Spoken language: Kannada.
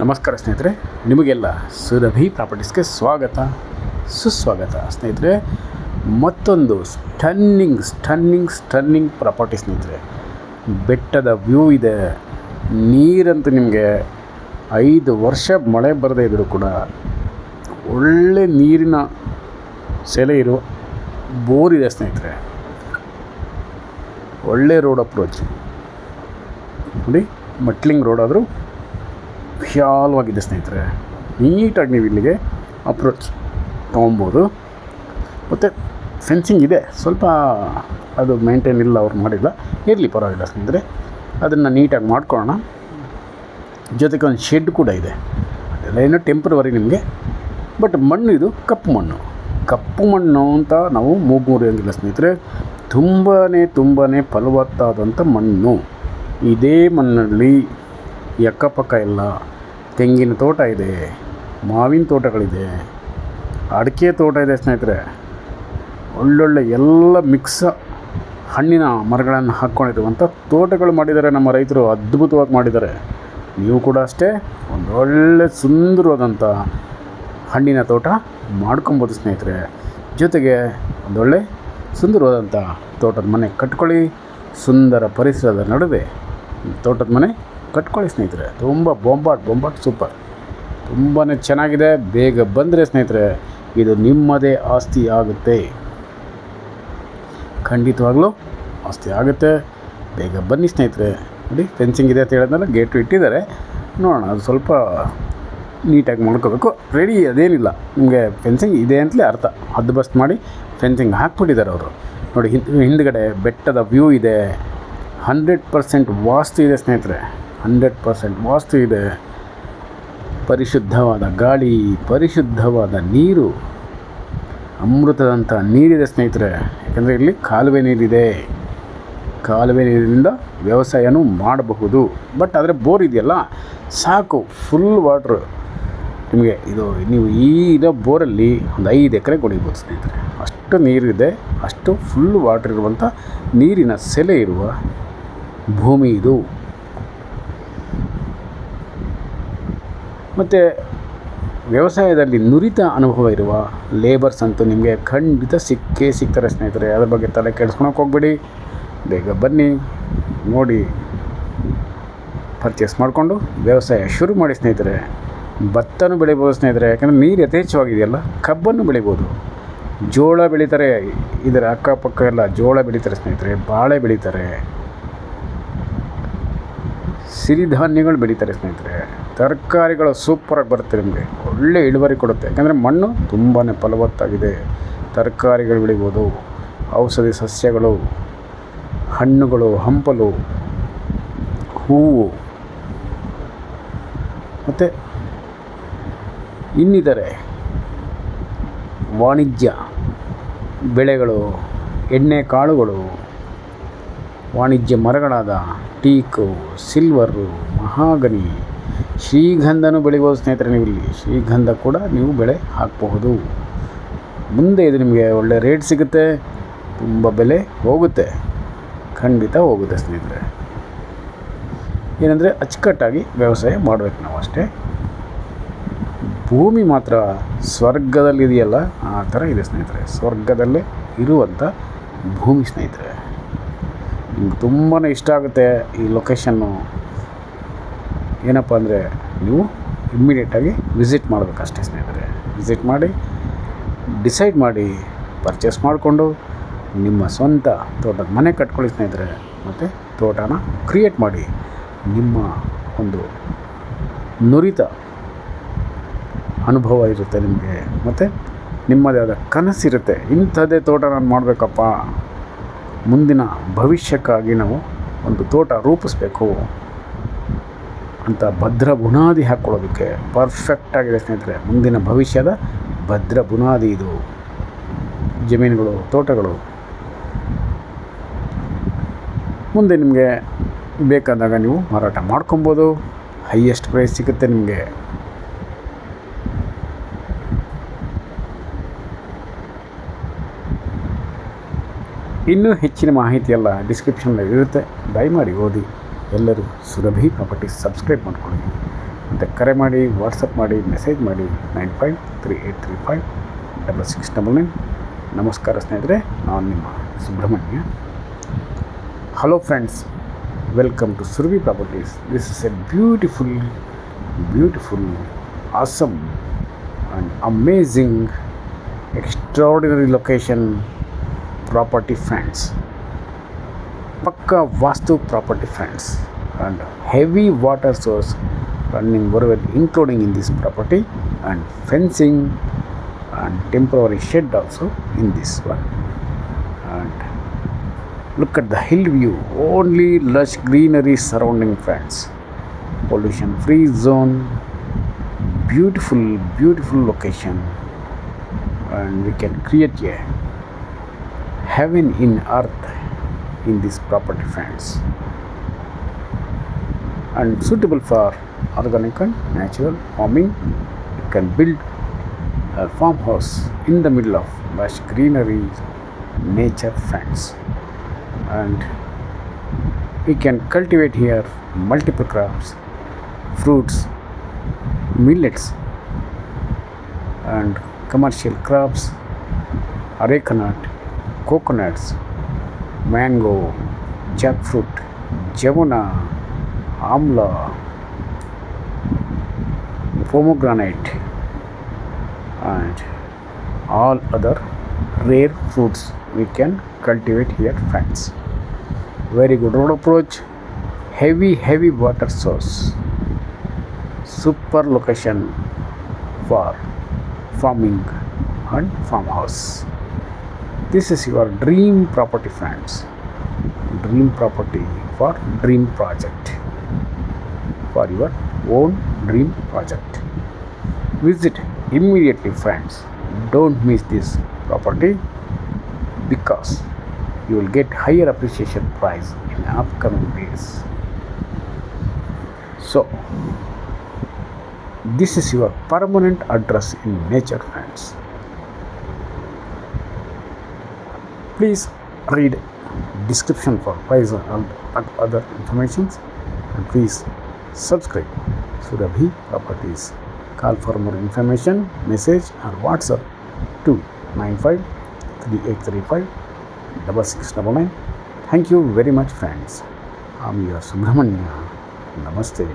ನಮಸ್ಕಾರ ಸ್ನೇಹಿತರೆ, ನಿಮಗೆಲ್ಲ ಸುರಭಿ ಪ್ರಾಪರ್ಟೀಸ್ಗೆ ಸ್ವಾಗತ ಸುಸ್ವಾಗತ. ಸ್ನೇಹಿತರೆ, ಮತ್ತೊಂದು ಸ್ಟನ್ನಿಂಗ್ ಪ್ರಾಪರ್ಟಿ ಸ್ನೇಹಿತರೆ. ಬೆಟ್ಟದ ವ್ಯೂ ಇದೆ, ನೀರಂತೂ ನಿಮಗೆ 5 ವರ್ಷ ಮಳೆ ಬರದೇ ಇದ್ದರೂ ಕೂಡ ಒಳ್ಳೆ ನೀರಿನ ಸೆಲೆ ಇರುವ ಬೋರ್ ಇದೆ ಸ್ನೇಹಿತರೆ. ಒಳ್ಳೆ ರೋಡ್ ಅಪ್ರೋಚ್ ನೋಡಿ, ಮಟ್ಲಿಂಗ್ ರೋಡ್ ಆದರೂ ವಿಶಾಲವಾಗಿದೆ ಸ್ನೇಹಿತರೆ. ನೀಟಾಗಿ ನೀವು ಇಲ್ಲಿಗೆ ಅಪ್ರೋಚ್ ತೊಗೊಬೋದು. ಮತ್ತು ಫೆನ್ಸಿಂಗ್ ಇದೆ, ಸ್ವಲ್ಪ ಅದು ಮೇಂಟೈನ್ ಇಲ್ಲ, ಅವ್ರು ಮಾಡಿಲ್ಲ, ಇರಲಿ ಪರವಾಗಿಲ್ಲ ಸ್ನೇಹಿತರೆ. ಅದನ್ನು ನೀಟಾಗಿ ಮಾಡ್ಕೊಳ್ಳೋಣ. ಜೊತೆಗೆ ಒಂದು ಶೆಡ್ ಕೂಡ ಇದೆ. ಅದೆಲ್ಲ ಏನೋ ಟೆಂಪ್ರವರಿ ನಿಮಗೆ. ಬಟ್ ಮಣ್ಣು ಇದು ಕಪ್ಪು ಮಣ್ಣು ಅಂತ ನಾವು ಮೂಗುರಿಯಂಗಿಲ್ಲ ಸ್ನೇಹಿತರೆ. ತುಂಬಾ ಫಲವತ್ತಾದಂಥ ಮಣ್ಣು. ಇದೇ ಮಣ್ಣಲ್ಲಿ ಈ ಅಕ್ಕಪಕ್ಕ ಎಲ್ಲ ತೆಂಗಿನ ತೋಟ ಇದೆ, ಮಾವಿನ ತೋಟಗಳಿದೆ, ಅಡಿಕೆ ತೋಟ ಇದೆ ಸ್ನೇಹಿತರೆ. ಒಳ್ಳೊಳ್ಳೆ ಎಲ್ಲ ಮಿಕ್ಸ್ ಹಣ್ಣಿನ ಮರಗಳನ್ನು ಹಾಕ್ಕೊಂಡಿರುವಂಥ ತೋಟಗಳು ಮಾಡಿದ್ದಾರೆ ನಮ್ಮ ರೈತರು, ಅದ್ಭುತವಾಗಿ ಮಾಡಿದ್ದಾರೆ. ನೀವು ಕೂಡ ಅಷ್ಟೇ ಒಂದೊಳ್ಳೆ ಸುಂದರವಾದಂಥ ಹಣ್ಣಿನ ತೋಟ ಮಾಡ್ಕೊಬೋದು ಸ್ನೇಹಿತರೆ. ಜೊತೆಗೆ ಒಂದೊಳ್ಳೆ ಸುಂದರವಾದಂಥ ತೋಟದ ಮನೆ ಕಟ್ಕೊಳ್ಳಿ. ಸುಂದರ ಪರಿಸರದ ನಡುವೆ ತೋಟದ ಮನೆ ಕಟ್ಕೊಳ್ಳಿ ಸ್ನೇಹಿತರೆ. ತುಂಬ ಬೊಂಬಾಟ್ ಸೂಪರ್, ತುಂಬಾ ಚೆನ್ನಾಗಿದೆ. ಬೇಗ ಬಂದರೆ ಸ್ನೇಹಿತರೆ, ಇದು ನಿಮ್ಮದೇ ಆಸ್ತಿ ಆಗುತ್ತೆ. ಖಂಡಿತವಾಗ್ಲೂ ಆಸ್ತಿ ಆಗುತ್ತೆ. ಬೇಗ ಬನ್ನಿ ಸ್ನೇಹಿತರೆ. ನೋಡಿ, ಫೆನ್ಸಿಂಗ್ ಇದೆ ಅಂತ ಹೇಳಿದ್ಮೇಲೆ ಗೇಟು ಇಟ್ಟಿದ್ದಾರೆ. ನೋಡೋಣ, ಅದು ಸ್ವಲ್ಪ ನೀಟಾಗಿ ಮಾಡ್ಕೋಬೇಕು. ರೆಡಿ ಅದೇನಿಲ್ಲ, ನಿಮಗೆ ಫೆನ್ಸಿಂಗ್ ಇದೆ ಅಂತಲೇ ಅರ್ಥ. ಹದ್ದುಬಸ್ತು ಮಾಡಿ ಫೆನ್ಸಿಂಗ್ ಹಾಕ್ಬಿಟ್ಟಿದ್ದಾರೆ ಅವರು. ನೋಡಿ, ಹಿಂದ್ಗಡೆ ಬೆಟ್ಟದ ವ್ಯೂ ಇದೆ. 100% ವಾಸ್ತು ಇದೆ ಸ್ನೇಹಿತರೆ. 100% ವಾಸ್ತು ಇದೆ. ಪರಿಶುದ್ಧವಾದ ಗಾಳಿ, ಪರಿಶುದ್ಧವಾದ ನೀರು, ಅಮೃತದಂಥ ನೀರಿದೆ ಸ್ನೇಹಿತರೆ. ಯಾಕಂದರೆ ಇಲ್ಲಿ ಕಾಲುವೆ ನೀರಿದೆ. ಕಾಲುವೆ ನೀರಿನಿಂದ ವ್ಯವಸಾಯನೂ ಮಾಡಬಹುದು. ಬಟ್ ಆದರೆ ಬೋರ್ ಇದೆಯಲ್ಲ ಸಾಕು, ಫುಲ್ ವಾಟ್ರು ನಿಮಗೆ. ಇದು ನೀವು ಈ ಇರೋ ಬೋರಲ್ಲಿ ಒಂದು 5 ಎಕರೆ ಹೊಡಿಬೋದು ಸ್ನೇಹಿತರೆ. ಅಷ್ಟು ನೀರಿದೆ, ಅಷ್ಟು ಫುಲ್ ವಾಟ್ರ್ ಇರುವಂಥ ನೀರಿನ ಸೆಲೆ ಇರುವ ಭೂಮಿ ಇದು. ಮತ್ತು ವ್ಯವಸಾಯದಲ್ಲಿ ನುರಿತ ಅನುಭವ ಇರುವ ಲೇಬರ್ಸ್ ಅಂತೂ ನಿಮಗೆ ಖಂಡಿತ ಸಿಗ್ತಾರೆ ಸ್ನೇಹಿತರೆ. ಅದ್ರ ಬಗ್ಗೆ ತಲೆ ಕೆಡಿಸ್ಕೊಳಕ್ಕೆ ಹೋಗ್ಬೇಡಿ. ಬೇಗ ಬನ್ನಿ, ನೋಡಿ, ಪರ್ಚೇಸ್ ಮಾಡಿಕೊಂಡು ವ್ಯವಸಾಯ ಶುರು ಮಾಡಿ ಸ್ನೇಹಿತರೆ. ಭತ್ತನೂ ಬೆಳಿಬೋದು ಸ್ನೇಹಿತರೆ, ಯಾಕಂದರೆ ನೀರು ಯಥೇಚ್ಛವಾಗಿದೆಯಲ್ಲ. ಕಬ್ಬನ್ನು ಬೆಳಿಬೋದು, ಜೋಳ ಬೆಳೀತಾರೆ. ಇದರ ಅಕ್ಕಪಕ್ಕ ಎಲ್ಲ ಜೋಳ ಬೆಳೀತಾರೆ ಸ್ನೇಹಿತರೆ, ಬಾಳೆ ಬೆಳೀತಾರೆ, ಸಿರಿಧಾನ್ಯಗಳು ಬೆಳೀತಾರೆ ಸ್ನೇಹಿತರೆ. ತರಕಾರಿಗಳು ಸೂಪರಾಗಿ ಬರುತ್ತೆ, ನಿಮಗೆ ಒಳ್ಳೆ ಇಳುವರಿ ಕೊಡುತ್ತೆ. ಯಾಕಂದರೆ ಮಣ್ಣು ತುಂಬಾ ಫಲವತ್ತಾಗಿದೆ. ತರಕಾರಿಗಳು ಬೆಳಿಬೋದು, ಔಷಧಿ ಸಸ್ಯಗಳು, ಹಣ್ಣುಗಳು, ಹಂಪಲು, ಹೂವು, ಮತ್ತು ಇನ್ನಿತರೆ ವಾಣಿಜ್ಯ ಬೆಳೆಗಳು, ಎಣ್ಣೆ ಕಾಳುಗಳು, ವಾಣಿಜ್ಯ ಮರಗಳಾದ ಟೀಕು, ಸಿಲ್ವರು, ಮಹಾಗನಿ, ಶ್ರೀಗಂಧನೂ ಬೆಳಿಬೋದು ಸ್ನೇಹಿತರೆ. ನೀವು ಇಲ್ಲಿ ಶ್ರೀಗಂಧ ಕೂಡ ನೀವು ಬೆಳೆ ಹಾಕಬಹುದು. ಮುಂದೆ ಇದು ನಿಮಗೆ ಒಳ್ಳೆ ರೇಟ್ ಸಿಗುತ್ತೆ, ತುಂಬ ಬೆಲೆ ಹೋಗುತ್ತೆ, ಖಂಡಿತ ಹೋಗುತ್ತೆ ಸ್ನೇಹಿತರೆ. ಏನಂದರೆ ಅಚ್ಚುಕಟ್ಟಾಗಿ ವ್ಯವಸಾಯ ಮಾಡಬೇಕು ನಾವು ಅಷ್ಟೇ. ಭೂಮಿ ಮಾತ್ರ ಸ್ವರ್ಗದಲ್ಲಿದೆಯಲ್ಲ, ಆ ಥರ ಇದೆ ಸ್ನೇಹಿತರೆ. ಸ್ವರ್ಗದಲ್ಲೇ ಇರುವಂಥ ಭೂಮಿ ಸ್ನೇಹಿತರೆ. ನಿಮ್ಗೆ ತುಂಬಾ ಇಷ್ಟ ಆಗುತ್ತೆ ಈ ಲೊಕೇಶನ್ನು. ಏನಪ್ಪ ಅಂದರೆ ನೀವು ಇಮ್ಮಿಡಿಯೇಟಾಗಿ ವಿಸಿಟ್ ಮಾಡಬೇಕಷ್ಟೇ ಸ್ನೇಹಿತರೆ. ವಿಸಿಟ್ ಮಾಡಿ, ಡಿಸೈಡ್ ಮಾಡಿ, ಪರ್ಚೇಸ್ ಮಾಡಿಕೊಂಡು ನಿಮ್ಮ ಸ್ವಂತ ತೋಟದ ಮನೆ ಕಟ್ಕೊಳ್ಳಿ ಸ್ನೇಹಿತರೆ. ಮತ್ತು ತೋಟನ ಕ್ರಿಯೇಟ್ ಮಾಡಿ. ನಿಮ್ಮ ಒಂದು ನುರಿತ ಅನುಭವ ಇರುತ್ತೆ ನಿಮಗೆ. ಮತ್ತು ನಿಮ್ಮದೇ ಆದ ಕನಸಿರುತ್ತೆ, ಇಂಥದ್ದೇ ತೋಟ ನಾನು ಮಾಡಬೇಕಪ್ಪ, ಮುಂದಿನ ಭವಿಷ್ಯಕ್ಕಾಗಿ ನಾವು ಒಂದು ತೋಟ ರೂಪಿಸ್ಬೇಕು ಅಂತ ಭದ್ರ ಬುನಾದಿ ಹಾಕ್ಕೊಳ್ಳೋದಕ್ಕೆ ಪರ್ಫೆಕ್ಟಾಗಿದೆ ಸ್ನೇಹಿತರೆ. ಮುಂದಿನ ಭವಿಷ್ಯದ ಭದ್ರ ಬುನಾದಿ ಇದು. ಜಮೀನುಗಳು, ತೋಟಗಳು ಮುಂದೆ ನಿಮಗೆ ಬೇಕಾದಾಗ ನೀವು ಮಾರಾಟ ಮಾಡ್ಕೊಬೋದು. ಹೈಯೆಸ್ಟ್ ಪ್ರೈಸ್ ಸಿಗುತ್ತೆ ನಿಮಗೆ. ಇನ್ನೂ ಹೆಚ್ಚಿನ ಮಾಹಿತಿಯೆಲ್ಲ ಡಿಸ್ಕ್ರಿಪ್ಷನ್ನಲ್ಲಿ ಇರುತ್ತೆ, ದಯಮಾಡಿ ಓದಿ. ಎಲ್ಲರೂ ಸುರಭಿ ಪ್ರಾಪರ್ಟೀಸ್ ಸಬ್ಸ್ಕ್ರೈಬ್ ಮಾಡ್ಕೊಳ್ಳಿ. ಮತ್ತು ಕರೆ ಮಾಡಿ, ವಾಟ್ಸಪ್ ಮಾಡಿ, ಮೆಸೇಜ್ ಮಾಡಿ 9538356699. ನಮಸ್ಕಾರ ಸ್ನೇಹಿತರೆ, ನಾನು ನಿಮ್ಮ Subramanya. Hello friends, welcome to Surabhi properties. This is a beautiful, awesome and amazing, extraordinary location property friends. Pakka Vastu property friends, and heavy water source running borewell including in this property, and fencing and temporary shed also in this one. And look at the hill view, only lush greenery surrounding friends, pollution free zone, beautiful location, and we can create a heaven in earth in this property friends, and suitable for organic and natural farming. You can build a farmhouse in the middle of lush greenery, nature friends, and we can cultivate here multiple crops, fruits, millets, and commercial crops, arecanut, coconuts, mango, jackfruit, javuna, amla, pomegranate, and all other rare fruits we can cultivate here friends. Very good road approach, heavy water source, super location for farming and farmhouse. This is your dream property friends, dream property for dream project, for your own dream project. Visit immediately friends, don't miss this property, because you will get higher appreciation price in upcoming days. So this is your permanent address in nature friends. Please read description for price and other informations, and please subscribe Surabhi Properties. Call for more information, message or WhatsApp to 9538356699. Thank you very much friends. I'm your Subramanya. Namaste.